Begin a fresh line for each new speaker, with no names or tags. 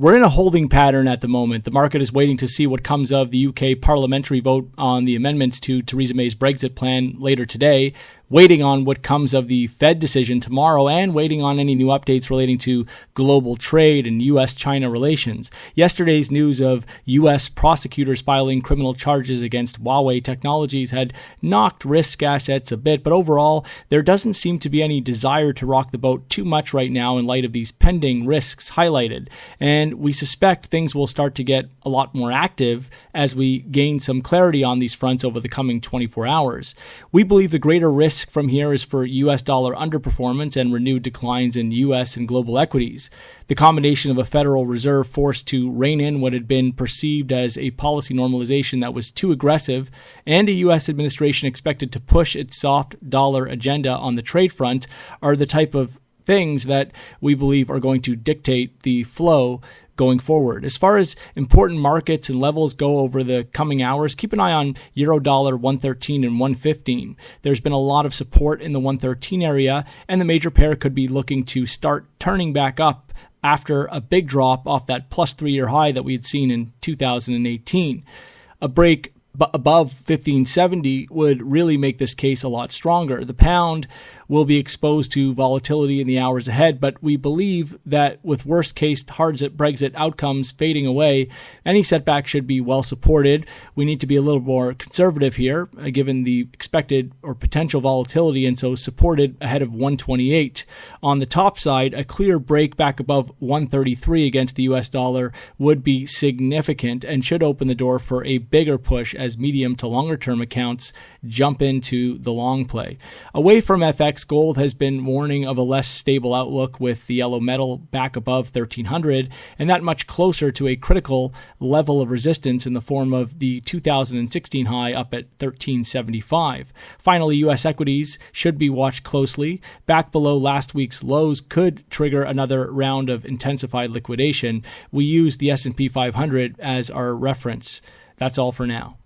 We're in a holding pattern at the moment. The market is waiting to see what comes of the UK parliamentary vote on the amendments to Theresa May's Brexit plan later today, waiting on what comes of the Fed decision tomorrow, and waiting on any new updates relating to global trade and U.S.-China relations. Yesterday's news of U.S. prosecutors filing criminal charges against Huawei Technologies had knocked risk assets a bit, but overall, there doesn't seem to be any desire to rock the boat too much right now in light of these pending risks highlighted. And we suspect things will start to get a lot more active as we gain some clarity on these fronts over the coming 24 hours. We believe the greater risk from here is for U.S. dollar underperformance and renewed declines in U.S. and global equities. The combination of a Federal Reserve forced to rein in what had been perceived as a policy normalization that was too aggressive, and a U.S. administration expected to push its soft dollar agenda on the trade front are the type of things that we believe are going to dictate the flow going forward. As far as important markets and levels go over the coming hours, keep an eye on euro dollar 113 and 115. There's been a lot of support in the 113 area, and the major pair could be looking to start turning back up after a big drop off that plus 3-year high that we had seen in 2018. A break above 1570 would really make this case a lot stronger. The pound will be exposed to volatility in the hours ahead, but we believe that with worst-case hard Brexit outcomes fading away, any setback should be well supported. We need to be a little more conservative here, given the expected or potential volatility, and so supported ahead of 128. On the top side, a clear break back above 133 against the US dollar would be significant and should open the door for a bigger push as medium to longer term accounts jump into the long play. Away from FX, gold has been warning of a less stable outlook, with the yellow metal back above 1300 and that much closer to a critical level of resistance in the form of the 2016 high up at 1375. Finally, U.S. equities should be watched closely. Back below last week's lows could trigger another round of intensified liquidation. We use the S&P 500 as our reference. That's all for now.